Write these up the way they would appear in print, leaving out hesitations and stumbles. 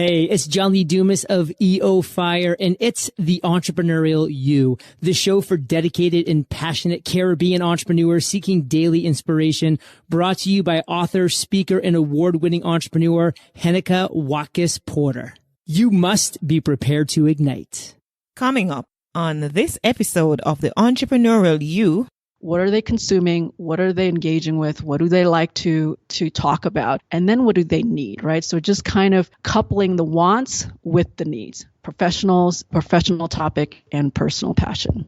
Hey, it's John Lee Dumas of EO Fire, and it's the Entrepreneurial You, the show for dedicated and passionate Caribbean entrepreneurs seeking daily inspiration, brought to you by author, speaker, and award-winning entrepreneur Heneka Watkis-Porter. You must be prepared to ignite. Coming up on this episode of the Entrepreneurial You. What are they consuming? What are they engaging with? What do they like to talk about? And then what do they need, right? So just kind of coupling the wants with the needs. Professional topic, and personal passion.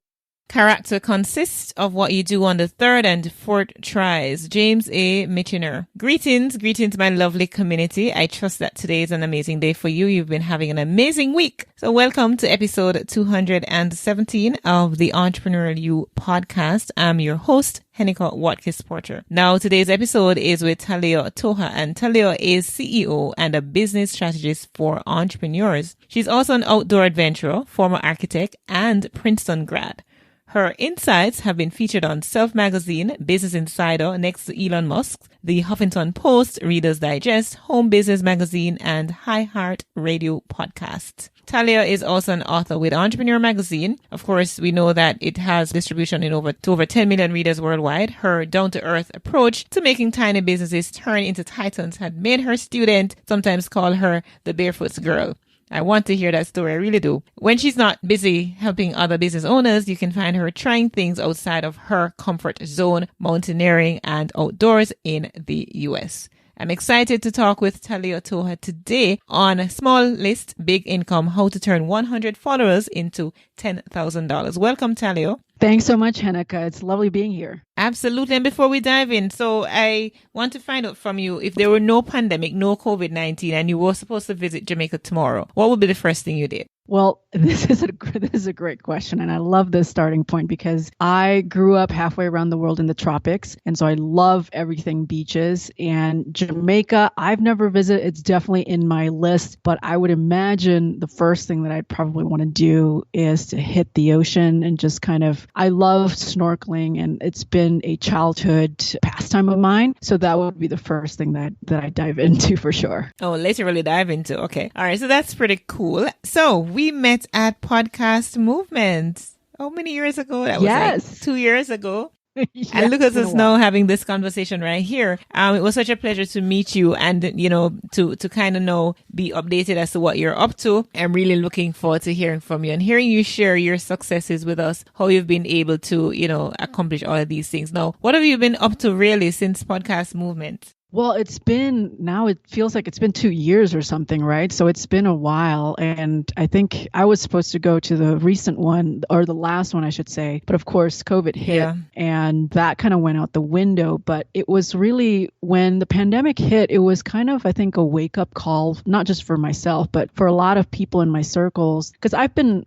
Character consists of what you do on the third and fourth tries. James A. Michener. Greetings, my lovely community. I trust that today is an amazing day for you. You've been having an amazing week. So welcome to episode 217 of the Entrepreneurial You podcast. I'm your host, Heneka Watkis-Porter. Now, today's episode is with Thalia Toha, and Thalia is CEO and a business strategist for entrepreneurs. She's also an outdoor adventurer, former architect, and Princeton grad. Her insights have been featured on Self Magazine, Business Insider, next to Elon Musk, The Huffington Post, Reader's Digest, Home Business Magazine, and iHeart Radio podcasts. Tahlia is also an author with Entrepreneur Magazine. Of course, we know that it has distribution in over 10 million readers worldwide. Her down-to-earth approach to making tiny businesses turn into titans had made her student sometimes call her the Barefoot Girl. I want to hear that story. I really do. When she's not busy helping other business owners, you can find her trying things outside of her comfort zone, mountaineering and outdoors in the US. I'm excited to talk with Thalia Toha today on Small List, Big Income, how to turn 100 followers into $10,000. Welcome, Thalia. Thanks so much, Heneka. It's lovely being here. Absolutely. And before we dive in, so I want to find out from you, if there were no pandemic, no COVID-19, and you were supposed to visit Jamaica tomorrow, what would be the first thing you did? Well, this is a great question. And I love this starting point because I grew up halfway around the world in the tropics. And so I love everything beaches. And Jamaica, I've never visited. It's definitely in my list. But I would imagine the first thing that I'd probably want to do is to hit the ocean and just kind of, I love snorkeling and it's been a childhood pastime of mine. So that would be the first thing that I dive into for sure. Oh, literally dive into. Okay. All right. So that's pretty cool. So we met at Podcast Movement. How many years ago? That was like 2 years ago. Yes, and look at us now having this conversation right here. It was such a pleasure to meet you and, you know, to kind of know, be updated as to what you're up to. I'm really looking forward to hearing from you and hearing you share your successes with us, how you've been able to, you know, accomplish all of these things. Now, what have you been up to really since Podcast Movement? Well, it feels like it's been 2 years or something, right? So it's been a while. And I think I was supposed to go to the recent one, or the last one, I should say. But of course, COVID hit and that kind of went out the window. But it was really when the pandemic hit, it was kind of, I think, a wake up call, not just for myself, but for a lot of people in my circles. Because I've been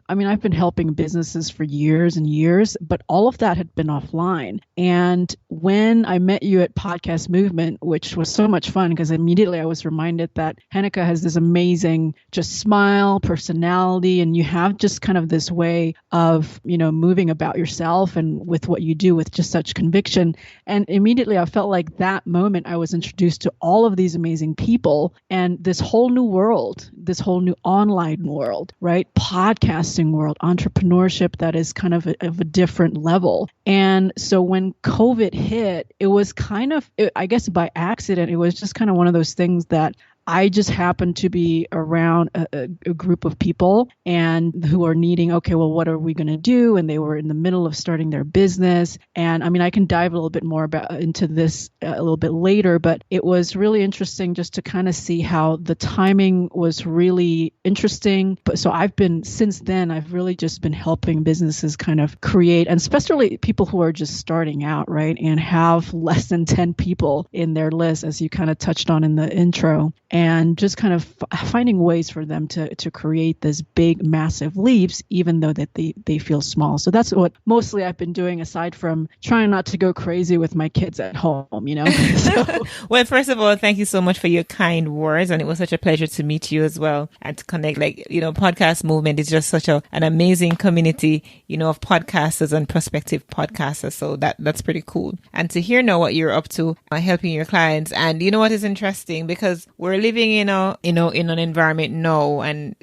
helping businesses for years and years, but all of that had been offline. And when I met you at Podcast Movement, which was so much fun because immediately I was reminded that Heneka has this amazing just smile, personality, and you have just kind of this way of, you know, moving about yourself and with what you do with just such conviction. And immediately I felt like that moment I was introduced to all of these amazing people and this whole new world, this whole new online world, right? Podcasting world, entrepreneurship that is kind of a different level. And so when COVID hit, it was kind of, I guess by accident, it was just kind of one of those things that I just happened to be around a group of people and who are needing, okay, well, what are we going to do? And they were in the middle of starting their business. And I mean, I can dive a little bit more into this a little bit later, but it was really interesting just to kind of see how the timing was really interesting. But so since then, I've really just been helping businesses kind of create, and especially people who are just starting out, right? And have less than 10 people in their list, as you kind of touched on in the intro. And just kind of finding ways for them to create this big, massive leaps, even though that they feel small. So that's what mostly I've been doing, aside from trying not to go crazy with my kids at home, you know. So. Well, first of all, thank you so much for your kind words. And it was such a pleasure to meet you as well and to connect. Like, you know, Podcast Movement is just such an amazing community, you know, of podcasters and prospective podcasters. So that's pretty cool. And to hear now what you're up to, helping your clients. And you know what is interesting? Because we're living in in an environment now, and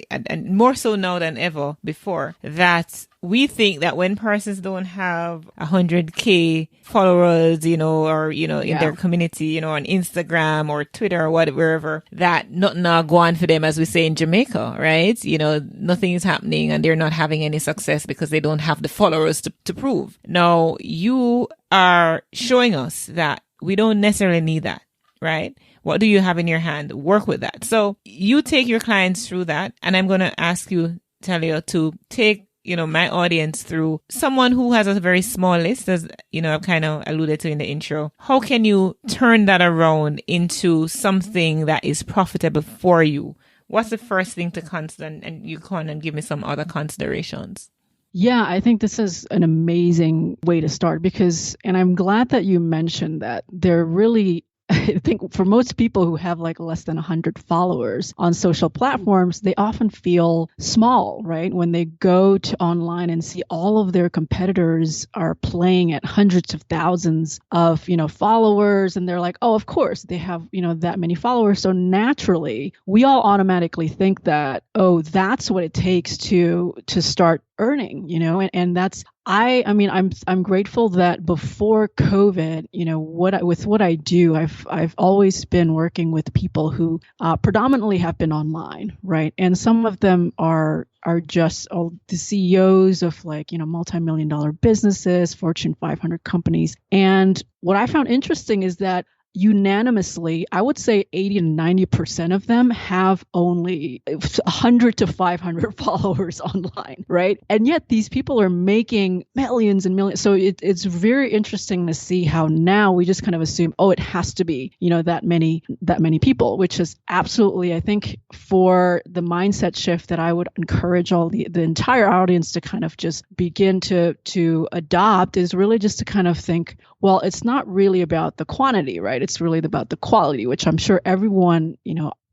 more so now than ever before, that we think that when persons don't have 100K followers, or, in their community, on Instagram or Twitter or wherever, that nothing are going for them, as we say in Jamaica, right? Nothing is happening and they're not having any success because they don't have the followers to prove. Now, you are showing us that we don't necessarily need that, right? What do you have in your hand? Work with that. So you take your clients through that. And I'm going to ask you, Thalia, to take my audience through someone who has a very small list, as I've kind of alluded to in the intro. How can you turn that around into something that is profitable for you? What's the first thing to consider? And you can and give me some other considerations. Yeah, I think this is an amazing way to start and I'm glad that you mentioned that they're really, I think for most people who have like less than 100 followers on social platforms, they often feel small, right? When they go to online and see all of their competitors are playing at hundreds of thousands of, followers, and they're like, oh, of course they have, that many followers. So naturally, we all automatically think that, oh, that's what it takes to start earning, and that's, I'm grateful that before COVID, what I do, I've always been working with people who predominantly have been online, right? And some of them are just the CEOs of multi-million-dollar businesses, Fortune 500 companies. And what I found interesting is that unanimously, I would say 80 to 90% of them have only 100 to 500 followers online, right? And yet these people are making millions and millions. So it's very interesting to see how now we just kind of assume, oh, it has to be, that many people, which is absolutely, I think, for the mindset shift that I would encourage the entire audience to kind of just begin to adopt, is really just to kind of think, well, it's not really about the quantity, right? It's really about the quality, which I'm sure everyone,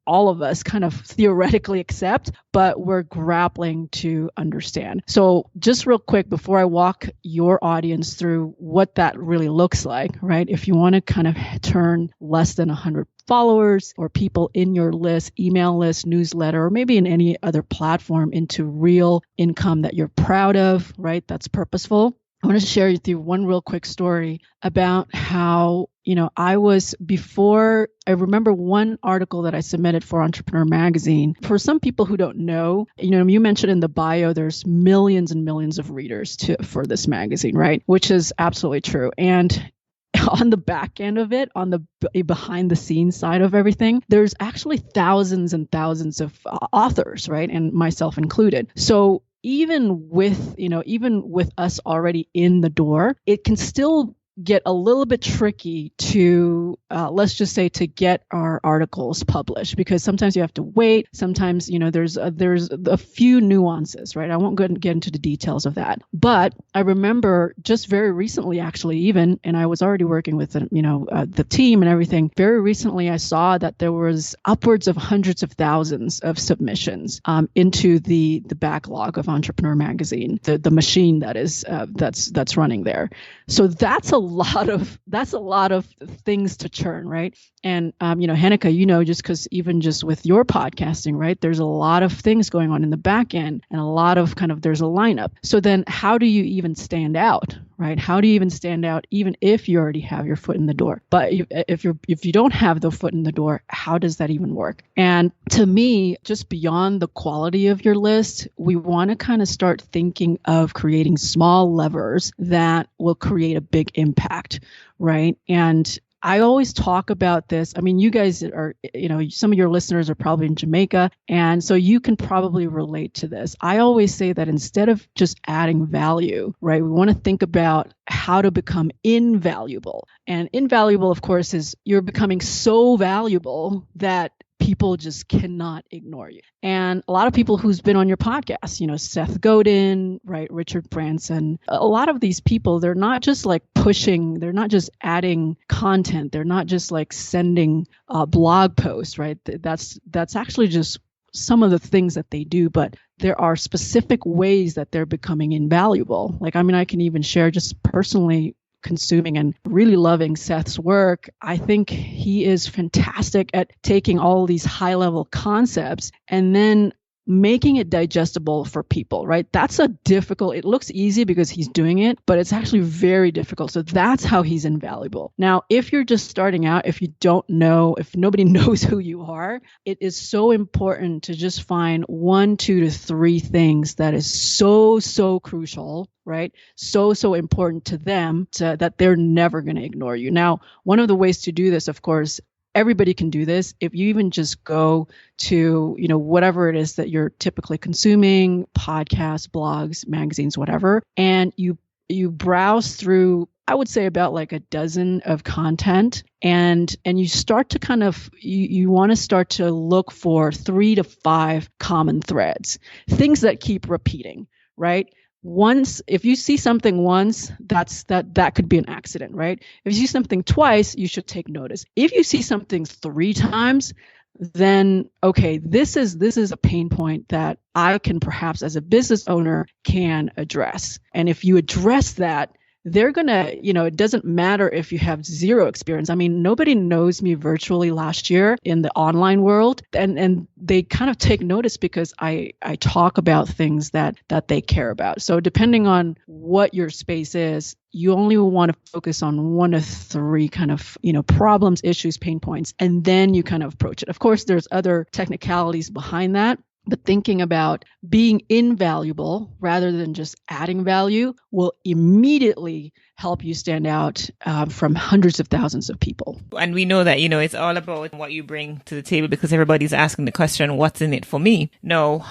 all of us kind of theoretically accept, but we're grappling to understand. So just real quick, before I walk your audience through what that really looks like, right? If you want to kind of turn less than 100 followers or people in your list, email list, newsletter, or maybe in any other platform into real income that you're proud of, right? That's purposeful. I want to share with you one real quick story about how, I remember one article that I submitted for Entrepreneur Magazine. For some people who don't know, you mentioned in the bio, there's millions and millions of readers for this magazine, right? Which is absolutely true. And on the back end of it, on the behind the scenes side of everything, there's actually thousands and thousands of authors, right? And myself included. So even with us already in the door, it can still get a little bit tricky to, let's just say, to get our articles published, because sometimes you have to wait. Sometimes, there's a few nuances, right? I won't get into the details of that. But I remember just very recently, actually, and I was already working with, the team and everything. Very recently, I saw that there was upwards of hundreds of thousands of submissions into the backlog of Entrepreneur Magazine, the machine that's running there. So that's a lot of things to churn, right? And Heneka, just because even just with your podcasting, right, there's a lot of things going on in the back end, and a lot of there's a lineup. So then how do you even stand out, right? How do you even stand out even if you already have your foot in the door? But if you don't have the foot in the door, how does that even work? And to me, just beyond the quality of your list, we want to kind of start thinking of creating small levers that will create a big impact, right? And I always talk about this. I mean, you guys are, some of your listeners are probably in Jamaica, and so you can probably relate to this. I always say that instead of just adding value, right, we want to think about how to become invaluable. And invaluable, of course, is you're becoming so valuable that people just cannot ignore you. And a lot of people who's been on your podcast, Seth Godin, right, Richard Branson, a lot of these people, they're not just like pushing, they're not just adding content, they're not just like sending blog posts, right? That's actually just some of the things that they do, but there are specific ways that they're becoming invaluable. I can even share just personally consuming and really loving Seth's work, I think he is fantastic at taking all these high level concepts and then making it digestible for people, right? That's it looks easy because he's doing it, but it's actually very difficult. So that's how he's invaluable. Now, if you're just starting out, if you don't know, if nobody knows who you are, it is so important to just find 1, 2 to 3 things that is so crucial, right? So important to them that they're never going to ignore you. Now, one of the ways to do this, of course, everybody can do this. If you even just go to, whatever it is that you're typically consuming, podcasts, blogs, magazines, whatever, and you browse through, I would say about like a dozen of content, and you start to kind of, you want to start to look for 3 to 5 common threads, things that keep repeating, right? If you see something once, that could be an accident, right? If you see something twice, you should take notice. If you see something 3 times, then okay, this is a pain point that I can perhaps as a business owner can address. And if you address that, they're going to, it doesn't matter if you have 0 experience. I mean, nobody knows me virtually last year in the online world, and they kind of take notice because I talk about things that they care about. So depending on what your space is, you only want to focus on 1 to 3 kind of, problems, issues, pain points, and then you kind of approach it. Of course, there's other technicalities behind that. But thinking about being invaluable rather than just adding value will immediately help you stand out from hundreds of thousands of people. And we know that, it's all about what you bring to the table, because everybody's asking the question, what's in it for me? No,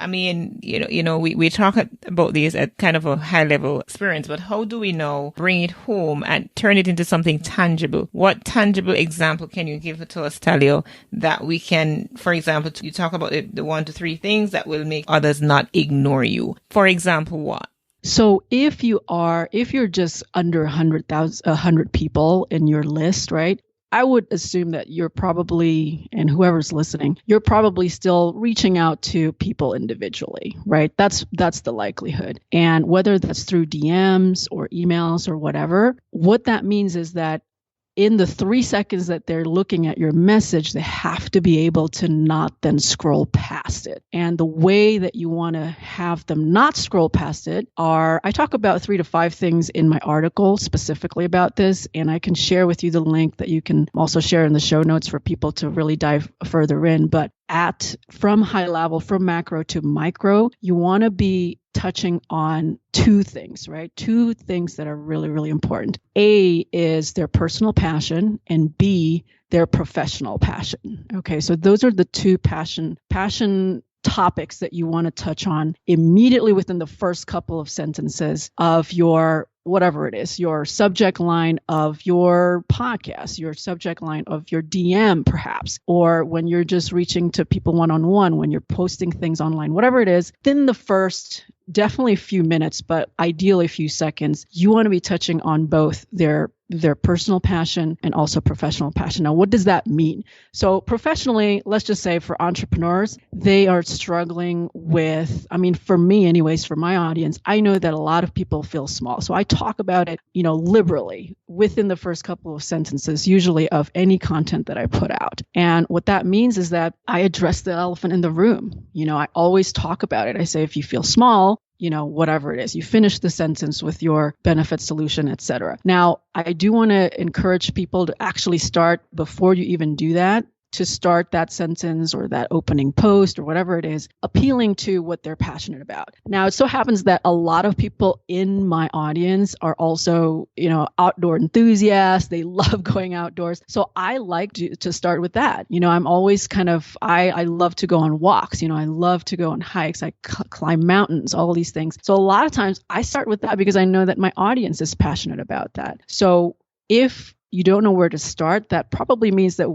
we talk about these at kind of a high level experience, but how do we know, bring it home and turn it into something tangible? What tangible example can you give to us, Thalia, that we can, for example, you talk about the 1 to 3 things that will make others not ignore you. For example, what? So if you're just under 100 people in your list, right? I would assume that you're probably, and whoever's listening, you're probably still reaching out to people individually, right? That's the likelihood. And whether that's through DMs or emails or whatever, what that means is that in the 3 seconds that they're looking at your message, they have to be able to not then scroll past it. And the way that you want to have them not scroll past it I talk about 3 to 5 things in my article specifically about this, and I can share with you the link that you can also share in the show notes for people to really dive further in. But from high level, from macro to micro, you want to be touching on 2 things, right? 2 things that are really, really important. A is their personal passion, and B, their professional passion. Okay, so those are the 2 passion topics that you want to touch on immediately within the first couple of sentences of your whatever it is, your subject line of your podcast, your subject line of your DM perhaps, or when you're just reaching to people one-on-one, when you're posting things online, whatever it is, then the first definitely a few minutes, but ideally a few seconds, you want to be touching on both their personal passion and also professional passion. Now, what does that mean? So professionally, let's just say for entrepreneurs, they are struggling with, for me anyways, for my audience, I know that a lot of people feel small. So I talk about it, liberally within the first couple of sentences, usually of any content that I put out. And what that means is that I address the elephant in the room. I always talk about it. I say, if you feel small, whatever it is, you finish the sentence with your benefit solution, etc. Now, I do want to encourage people to actually start before you even do that, to start that sentence or that opening post or whatever it is, appealing to what they're passionate about. Now, it so happens that a lot of people in my audience are also, outdoor enthusiasts. They love going outdoors. So I like to start with that. I'm always I love to go on walks. I love to go on hikes. I climb mountains, all these things. So a lot of times I start with that because I know that my audience is passionate about that. So if you don't know where to start, that probably means that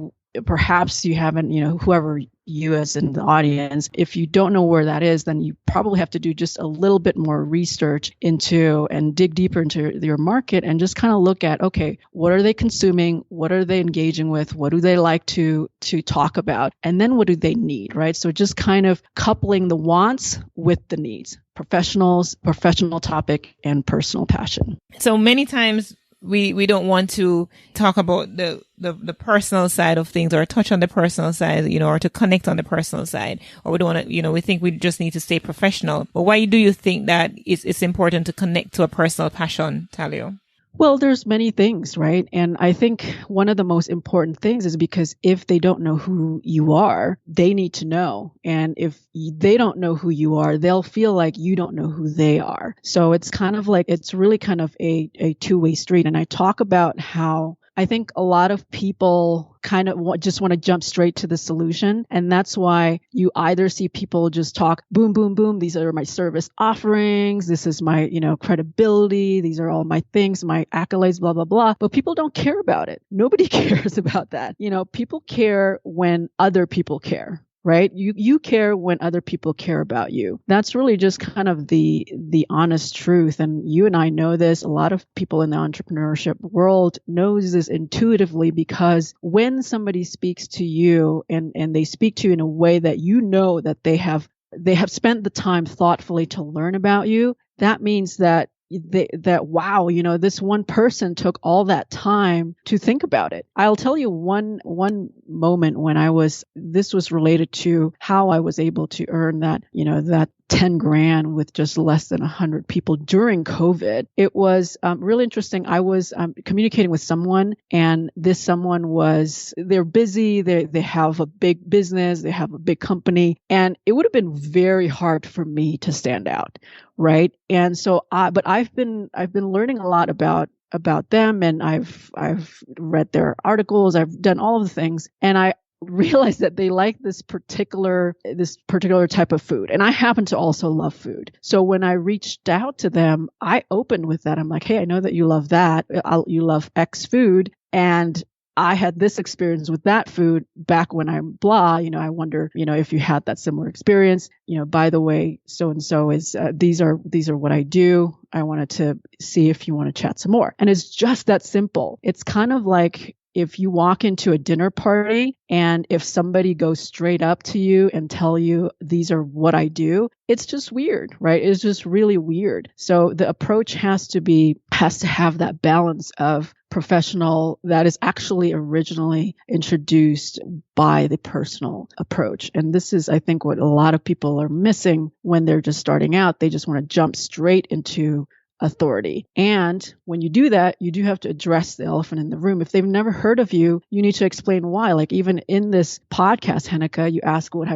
perhaps you haven't, whoever you as in the audience, if you don't know where that is, then you probably have to do just a little bit more research into and dig deeper into your market and just kind of look at, okay, what are they consuming? What are they engaging with? What do they like to talk about? And then what do they need, right? So just kind of coupling the wants with the needs, professional topic and personal passion. So many times we don't want to talk about the personal side of things or touch on the personal side, or to connect on the personal side, or we don't want to, we think we just need to stay professional. But why do you think that it's important to connect to a personal passion, Thalia? Well, there's many things, right? And I think one of the most important things is because if they don't know who you are, they need to know. And if they don't know who you are, they'll feel like you don't know who they are. So it's kind of like, it's really kind of a two-way street. And I talk about how I think a lot of people kind of just want to jump straight to the solution. And that's why you either see people just talk, boom, boom, boom. These are my service offerings. This is my, credibility. These are all my things, my accolades, blah, blah, blah. But people don't care about it. Nobody cares about that. People care when other people care. Right? You care when other people care about you. That's really just kind of the honest truth. And you and I know this. A lot of people in the entrepreneurship world knows this intuitively, because when somebody speaks to you and they speak to you in a way that that they have spent the time thoughtfully to learn about you, that means that wow, this one person took all that time to think about it. I'll tell you one moment when this was related to how I was able to earn that 10 grand with just less than 100 people during COVID. It was really interesting. I was communicating with someone, and this someone they're busy. They have a big business. They have a big company, and it would have been very hard for me to stand out. Right. And so but I've been learning a lot about them, and I've read their articles. I've done all of the things, and I realized that they like this particular type of food. And I happen to also love food. So when I reached out to them, I opened with that. I'm like, hey, I know that you love that. You love X food. And I had this experience with that food back when I'm blah, I wonder, if you had that similar experience, by the way, so-and-so is, these are what I do. I wanted to see if you want to chat some more. And it's just that simple. It's kind of like if you walk into a dinner party and if somebody goes straight up to you and tell you these are what I do, it's just weird, right? It's just really weird. So the approach has to have that balance of professional that is actually originally introduced by the personal approach. And this is, I think, what a lot of people are missing when they're just starting out. They just want to jump straight into authority. And when you do that, you do have to address the elephant in the room. If they've never heard of you, you need to explain why. Like even in this podcast, Heneka, you ask, what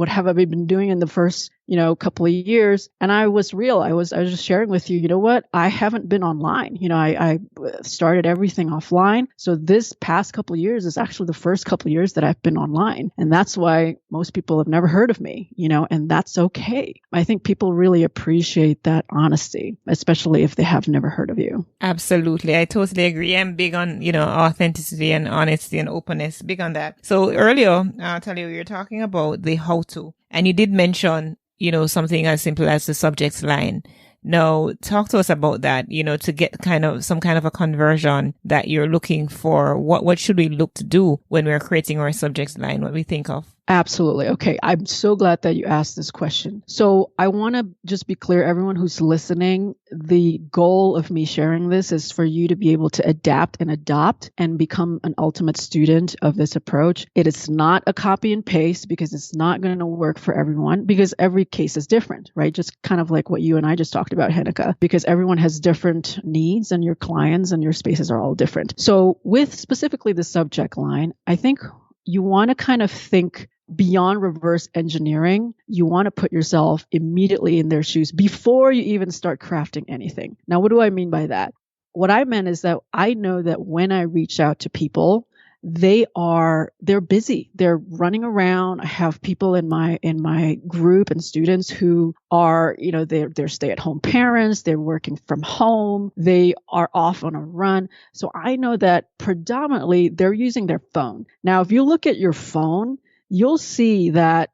have I been doing in the first, couple of years? And I was real. I was just sharing with you, what? I haven't been online. I started everything offline. So this past couple of years is actually the first couple of years that I've been online. And that's why most people have never heard of me, and that's okay. I think people really appreciate that honesty, especially if they have never heard of you. Absolutely. I totally agree. I'm big on, authenticity and honesty and openness, big on that. So earlier, Thalia, you were talking about the how to, and you did mention, something as simple as the subject line. Now, talk to us about that, to get some kind of a conversion that you're looking for. What should we look to do when we're creating our subject line? What we think of? Absolutely. Okay. I'm so glad that you asked this question. So I want to just be clear, everyone who's listening, the goal of me sharing this is for you to be able to adapt and adopt and become an ultimate student of this approach. It is not a copy and paste because it's not going to work for everyone because every case is different, right? Just kind of like what you and I just talked about, Heneka, because everyone has different needs and your clients and your spaces are all different. So with specifically the subject line, I think you want to kind of think beyond reverse engineering. You want to put yourself immediately in their shoes before you even start crafting anything. Now, what do I mean by that? What I meant is that I know that when I reach out to people, they're busy. They're running around. I have people in my group and students who are, they're stay-at-home parents. They're working from home. They are off on a run. So I know that predominantly they're using their phone. Now, if you look at your phone, you'll see that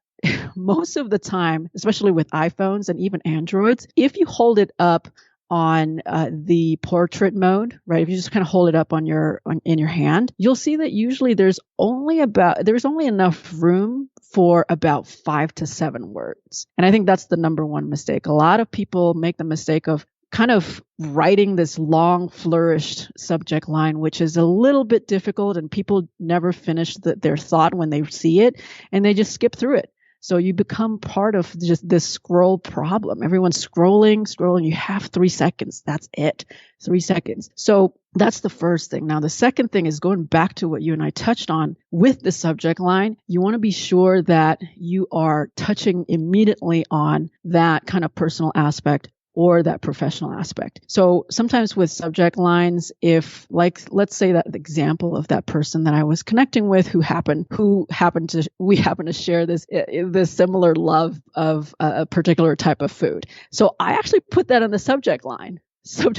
most of the time, especially with iPhones and even Androids, if you hold it up on the portrait mode, right? If you just kind of hold it up in your hand, you'll see that usually there's only enough room for about 5 to 7 words. And I think that's the number one mistake. A lot of people make the mistake of kind of writing this long flourished subject line, which is a little bit difficult, and people never finish their thought when they see it, and they just skip through it. So you become part of just this scroll problem. Everyone's scrolling. You have 3 seconds. That's it. 3 seconds. So that's the first thing. Now, the second thing is going back to what you and I touched on with the subject line. You want to be sure that you are touching immediately on that kind of personal aspect or that professional aspect. So sometimes with subject lines, if let's say that the example of that person that I was connecting with we happened to share this similar love of a particular type of food. So I actually put that on the subject line. So,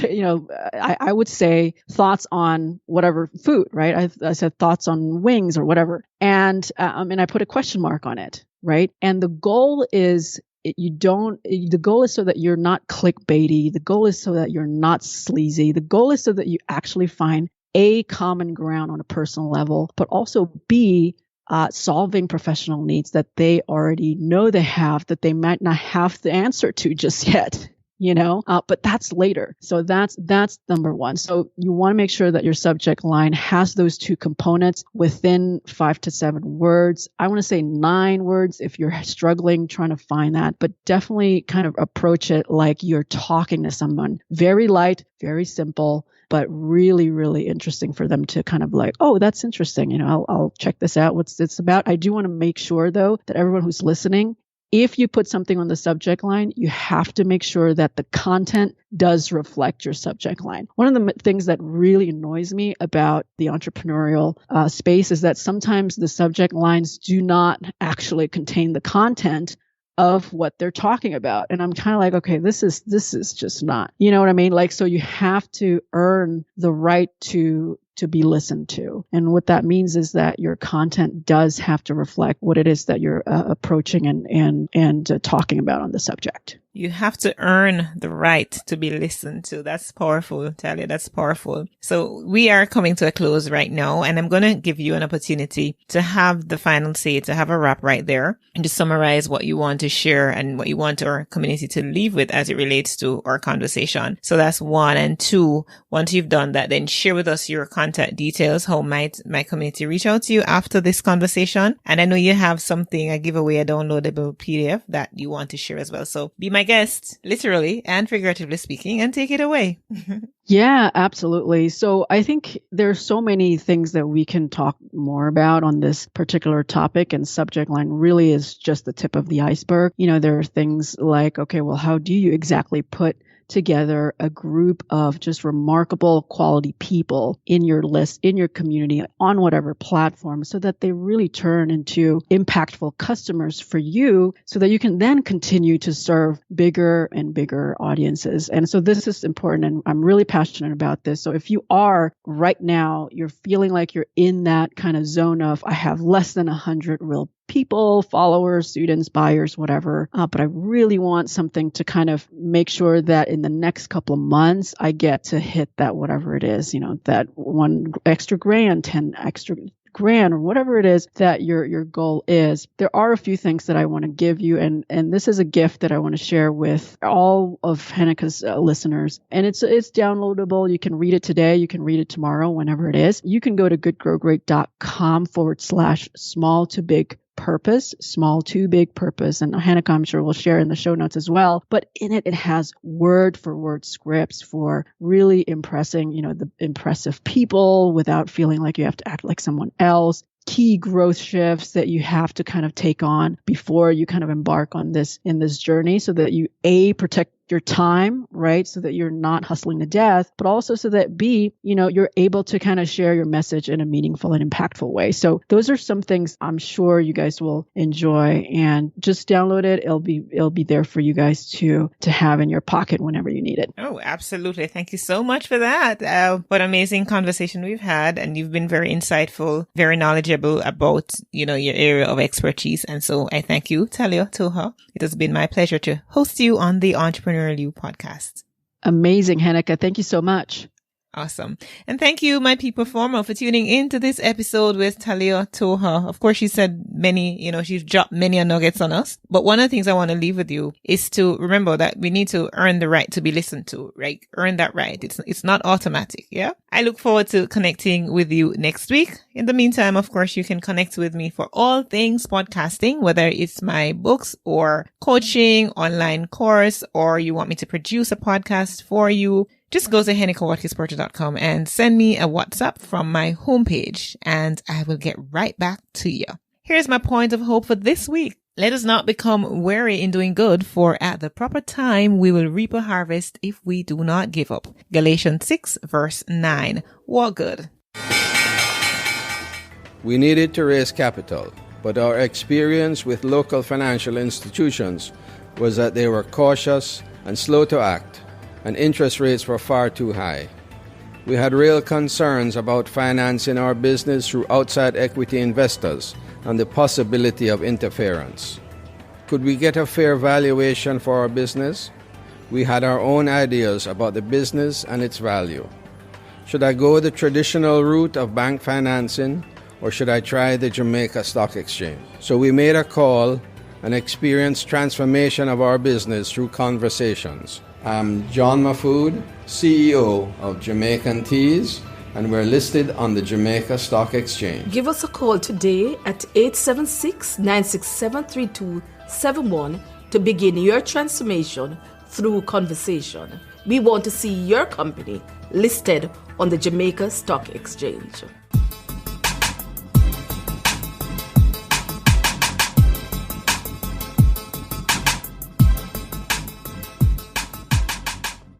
I would say thoughts on whatever food, right? I said thoughts on wings or whatever. And I put a question mark on it, right? And the goal is the goal is so that you're not clickbaity. The goal is so that you're not sleazy. The goal is so that you actually find A, common ground on a personal level, but also B, solving professional needs that they already know they have, that they might not have the answer to just yet. But that's later. So that's number one. So you want to make sure that your subject line has those 2 components within 5 to 7 words. I want to say 9 words if you're struggling trying to find that, but definitely kind of approach it like you're talking to someone. Very light, very simple, but really, really interesting for them to kind of like, oh, that's interesting. I'll check this out. What's this about? I do want to make sure though that everyone who's listening, if you put something on the subject line, you have to make sure that the content does reflect your subject line. One of the things that really annoys me about the entrepreneurial space is that sometimes the subject lines do not actually contain the content of what they're talking about. And I'm kind of like, okay, this is just not, you know what I mean? Like, so you have to earn the right to be listened to. And what that means is that your content does have to reflect what it is that you're approaching and talking about on the subject. You have to earn the right to be listened to. That's powerful, Thalia. That's powerful. So we are coming to a close right now, and I'm going to give you an opportunity to have the final say, to have a wrap right there, and to summarize what you want to share and what you want our community to leave with as it relates to our conversation. So that's 1. And 2, once you've done that, then share with us your contact details. How might my community reach out to you after this conversation? And I know you have something, a giveaway, a downloadable PDF that you want to share as well. So be my guest, literally and figuratively speaking, and take it away. Yeah, absolutely. So I think there's so many things that we can talk more about on this particular topic, and subject line really is just the tip of the iceberg. There are things like, okay, well, how do you exactly put together a group of just remarkable quality people in your list, in your community, on whatever platform, so that they really turn into impactful customers for you, so that you can then continue to serve bigger and bigger audiences. And so this is important, and I'm really passionate about this. So if you are right now, you're feeling like you're in that kind of zone of, I have less than 100 real people, followers, students, buyers, whatever. But I really want something to kind of make sure that in the next couple of months, I get to hit that whatever it is, that 1 extra grand, 10 extra grand, or whatever it is that your goal is. There are a few things that I want to give you, and this is a gift that I want to share with all of Heneka's listeners. And it's downloadable. You can read it today. You can read it tomorrow, whenever it is. You can go to goodgrowgreat.com/small to big purpose, small to big purpose. And Heneka, I'm sure, will share in the show notes as well. But in it has word for word scripts for really impressing, the impressive people without feeling like you have to act like someone else. Key growth shifts that you have to kind of take on before you kind of embark on this journey, so that you protect your time, right? So that you're not hustling to death, but also so that B, you're able to kind of share your message in a meaningful and impactful way. So those are some things I'm sure you guys will enjoy, and just download it. It'll be there for you guys to have in your pocket whenever you need it. Oh, absolutely. Thank you so much for that. What amazing conversation we've had, and you've been very insightful, very knowledgeable about, your area of expertise. And so I thank you, Thalia Toha. It has been my pleasure to host you on the Entrepreneurial You podcast. Amazing, Heneka. Thank you so much. Awesome. And thank you, my people former, for tuning into this episode with Thalia Toha. Of course, she said many, she's dropped many nuggets on us. But one of the things I want to leave with you is to remember that we need to earn the right to be listened to, right? Earn that right. It's not automatic. Yeah. I look forward to connecting with you next week. In the meantime, of course, you can connect with me for all things podcasting, whether it's my books or coaching, online course, or you want me to produce a podcast for you. Just go to HenekaWatkis-Porter.com and send me a WhatsApp from my homepage, and I will get right back to you. Here's my point of hope for this week. Let us not become weary in doing good, for at the proper time we will reap a harvest if we do not give up. Galatians 6 verse 9. Walk good. We needed to raise capital, but our experience with local financial institutions was that they were cautious and slow to act, and interest rates were far too high. We had real concerns about financing our business through outside equity investors and the possibility of interference. Could we get a fair valuation for our business? We had our own ideas about the business and its value. Should I go the traditional route of bank financing, or should I try the Jamaica Stock Exchange? So we made a call and experienced transformation of our business through conversations. I'm John Mafood, CEO of Jamaican Teas, and we're listed on the Jamaica Stock Exchange. Give us a call today at 876-967-3271 to begin your transformation through conversation. We want to see your company listed on the Jamaica Stock Exchange.